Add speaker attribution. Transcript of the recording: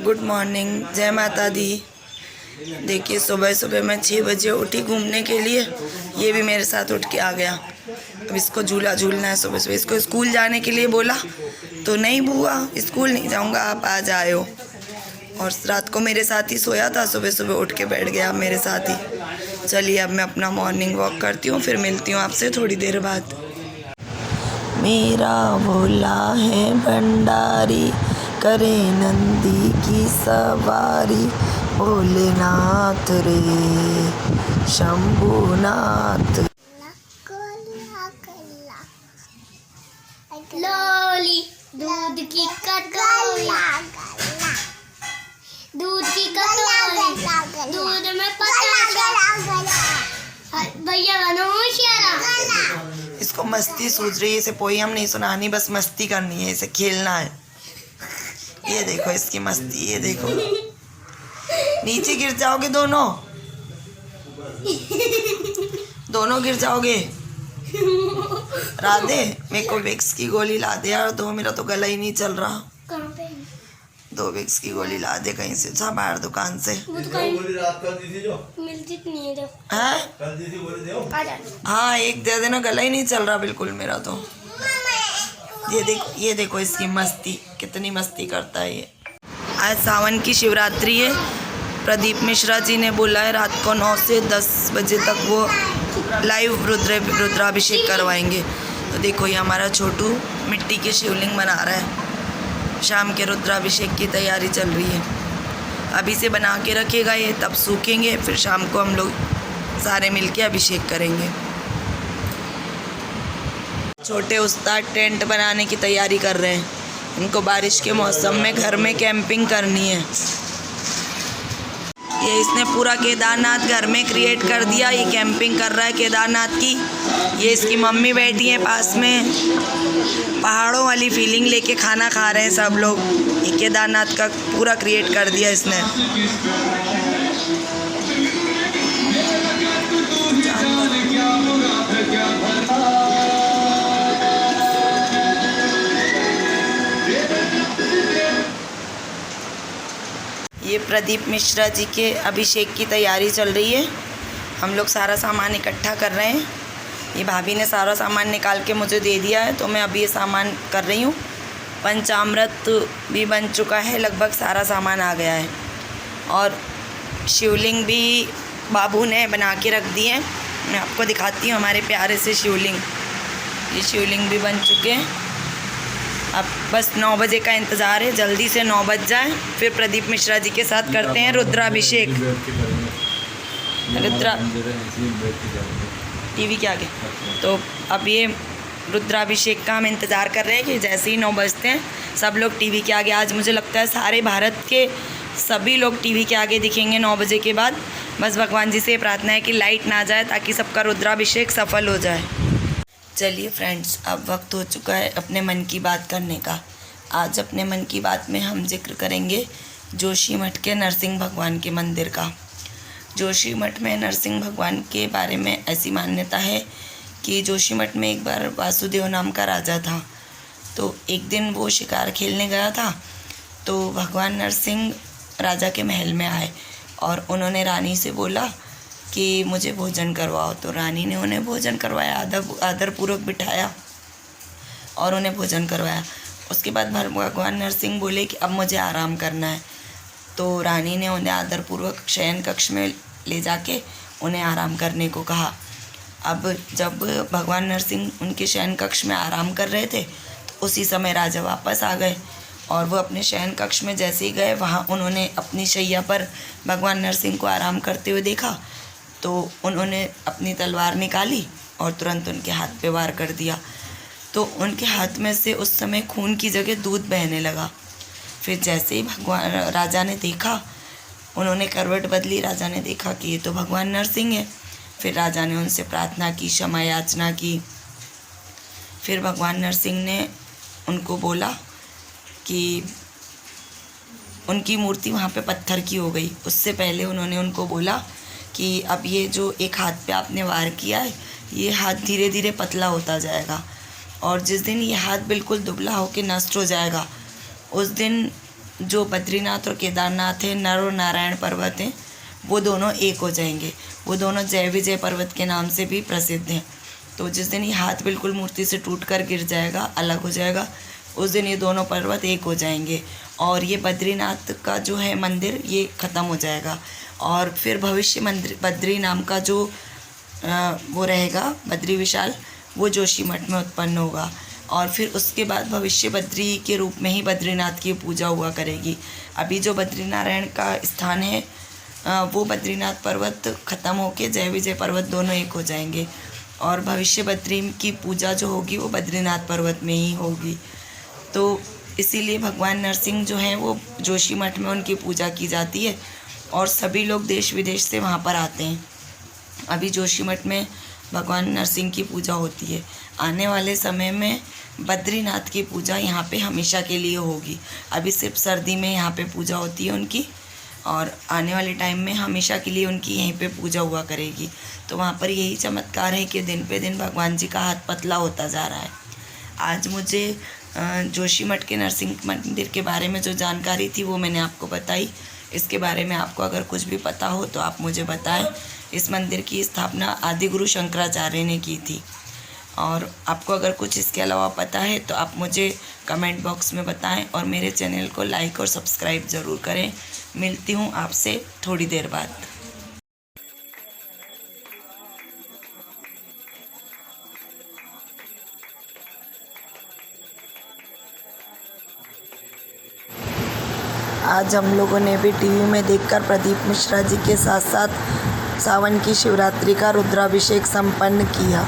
Speaker 1: Good morning, जय माता दी। देखिए सुबह सुबह मैं 6 बजे उठी घूमने के लिए। ये भी मेरे साथ उठ के आ गया। अब इसको झूला झूलना है सुबह सुबह। इसको स्कूल जाने के लिए बोला तो नहीं बुआ स्कूल नहीं जाऊंगा, आप आ जाओ। और रात को मेरे साथ ही सोया था, सुबह सुबह उठ के बैठ गया मेरे साथ ही। चलिए अब मैं अपना मॉर्निंग वॉक करती हूँ, फिर मिलती हूँ आपसे थोड़ी देर बाद। मेरा भोला है भंडारी, करे नंदी की सवारी। भोलेनाथ रे शंभुनाथ।
Speaker 2: लोली दूध की कटोरी, दूध की कटोरी, दूध में पता भैया बनो होशियारा।
Speaker 1: इसको मस्ती सूझ रही है, इसे पोयम नहीं सुनानी, बस मस्ती करनी है, इसे खेलना है। ये देखो इसकी मस्ती, ये देखो। नीचे गिर जाओगे दोनों, दोनों गिर जाओगे। राधे मेरे को विक्स की गोली ला दे यार, दो, मेरा तो गला ही नहीं चल रहा।
Speaker 2: कहाँ पे?
Speaker 1: 2 विक्स की गोली ला दे कहीं से, जा बाहर दुकान से।
Speaker 2: मिलती नहीं है जो।
Speaker 1: हैं?
Speaker 2: आ जा।
Speaker 1: हाँ एक दे देना, गला ही नहीं चल रहा बिल्कुल मेरा तो। ये देखो इसकी मस्ती, कितनी मस्ती करता है ये। आज सावन की शिवरात्रि है। प्रदीप मिश्रा जी ने बोला है रात को 9 से 10 बजे तक वो लाइव रुद्राभिषेक करवाएंगे। तो देखो ये हमारा छोटू मिट्टी के शिवलिंग बना रहा है। शाम के रुद्राभिषेक की तैयारी चल रही है। अभी से बना के रखेगा ये, तब सूखेंगे, फिर शाम को हम लोग सारे मिलके अभिषेक करेंगे। छोटे उस्ताद टेंट बनाने की तैयारी कर रहे हैं। इनको बारिश के मौसम में घर में कैंपिंग करनी है। ये इसने पूरा केदारनाथ घर में क्रिएट कर दिया। ये कैंपिंग कर रहा है केदारनाथ की। ये इसकी मम्मी बैठी है पास में, पहाड़ों वाली फीलिंग लेके खाना खा रहे हैं सब लोग। ये केदारनाथ का पूरा क्रिएट कर दिया इसने। ये प्रदीप मिश्रा जी के अभिषेक की तैयारी चल रही है। हम लोग सारा सामान इकट्ठा कर रहे हैं। ये भाभी ने सारा सामान निकाल के मुझे दे दिया है, तो मैं अभी ये सामान कर रही हूँ। पंचामृत भी बन चुका है, लगभग सारा सामान आ गया है। और शिवलिंग भी बाबू ने बना के रख दी है। मैं आपको दिखाती हूँ हमारे प्यारे से शिवलिंग। ये शिवलिंग भी बन चुके हैं। अब बस 9 बजे का इंतज़ार है, जल्दी से 9 बज जाए, फिर प्रदीप मिश्रा जी के साथ करते हैं रुद्राभिषेक। टीवी के आगे। तो अब ये रुद्राभिषेक का हम इंतज़ार कर रहे हैं कि जैसे ही 9 बजते हैं सब लोग टीवी के आगे। आज मुझे लगता है सारे भारत के सभी लोग टीवी के आगे दिखेंगे 9 बजे के बाद। बस भगवान जी से प्रार्थना है कि लाइट ना जाए, ताकि सबका रुद्राभिषेक सफल हो जाए। चलिए फ्रेंड्स, अब वक्त हो चुका है अपने मन की बात करने का। आज अपने मन की बात में हम जिक्र करेंगे जोशीमठ के नरसिंह भगवान के मंदिर का। जोशीमठ में नरसिंह भगवान के बारे में ऐसी मान्यता है कि जोशीमठ में एक बार वासुदेव नाम का राजा था। तो एक दिन वो शिकार खेलने गया था, तो भगवान नरसिंह राजा के महल में आए और उन्होंने रानी से बोला कि मुझे भोजन करवाओ। तो रानी ने उन्हें भोजन करवाया, आदरपूर्वक बिठाया और उन्हें भोजन करवाया। उसके बाद भगवान नरसिंह बोले कि अब मुझे आराम करना है। तो रानी ने उन्हें आदरपूर्वक शयन कक्ष में ले जाके उन्हें आराम करने को कहा। अब जब भगवान नरसिंह उनके शयन कक्ष में आराम कर रहे थे, तो उसी समय राजा वापस आ गए और वो अपने शयन कक्ष में जैसे ही गए, वहाँ उन्होंने अपनी शैया पर भगवान नरसिंह को आराम करते हुए देखा। तो उन्होंने अपनी तलवार निकाली और तुरंत उनके हाथ पे वार कर दिया। तो उनके हाथ में से उस समय खून की जगह दूध बहने लगा। फिर जैसे ही भगवान राजा ने देखा, उन्होंने करवट बदली, राजा ने देखा कि ये तो भगवान नरसिंह है। फिर राजा ने उनसे प्रार्थना की, क्षमा याचना की। फिर भगवान नरसिंह ने उनको बोला कि उनकी मूर्ति वहाँ पे पत्थर की हो गई। उससे पहले उन्होंने उनको बोला कि अब ये जो एक हाथ पे आपने वार किया है, ये हाथ धीरे धीरे पतला होता जाएगा और जिस दिन ये हाथ बिल्कुल दुबला होकर नष्ट हो जाएगा, उस दिन जो बद्रीनाथ और केदारनाथ है, नर और नारायण पर्वत हैं, वो दोनों एक हो जाएंगे। वो दोनों जय विजय पर्वत के नाम से भी प्रसिद्ध हैं। तो जिस दिन ये हाथ बिल्कुल मूर्ति से टूट कर गिर जाएगा, अलग हो जाएगा, उस दिन ये दोनों पर्वत एक हो जाएंगे और ये बद्रीनाथ का जो है मंदिर ये ख़त्म हो जाएगा। और फिर भविष्य मंदिर बद्री नाम का जो वो रहेगा, बद्री विशाल, वो जोशीमठ में उत्पन्न होगा। और फिर उसके बाद भविष्य बद्री के रूप में ही बद्रीनाथ की पूजा हुआ करेगी। अभी जो बद्रीनारायण का स्थान है वो बद्रीनाथ पर्वत ख़त्म होके जय विजय पर्वत दोनों एक हो जाएंगे और भविष्य बद्री की पूजा जो होगी वो बद्रीनाथ पर्वत में ही होगी। तो इसीलिए भगवान नरसिंह जो हैं वो जोशीमठ में उनकी पूजा की जाती है और सभी लोग देश विदेश से वहाँ पर आते हैं। अभी जोशीमठ में भगवान नरसिंह की पूजा होती है। आने वाले समय में बद्रीनाथ की पूजा यहाँ पे हमेशा के लिए होगी। अभी सिर्फ सर्दी में यहाँ पे पूजा होती है उनकी और आने वाले टाइम में हमेशा के लिए उनकी यहीं पे पूजा हुआ करेगी। तो वहाँ पर यही चमत्कार है कि दिन पे दिन भगवान जी का हाथ पतला होता जा रहा है। आज मुझे जोशीमठ के नरसिंह मंदिर के बारे में जो जानकारी थी वो मैंने आपको बताई। इसके बारे में आपको अगर कुछ भी पता हो तो आप मुझे बताएं। इस मंदिर की स्थापना आदि गुरु शंकराचार्य ने की थी और आपको अगर कुछ इसके अलावा पता है तो आप मुझे कमेंट बॉक्स में बताएं और मेरे चैनल को लाइक और सब्सक्राइब ज़रूर करें। मिलती हूँ आपसे थोड़ी देर बाद। आज हम लोगों ने भी टीवी में देखकर प्रदीप मिश्रा जी के साथ साथ सावन की शिवरात्रि का रुद्राभिषेक संपन्न किया।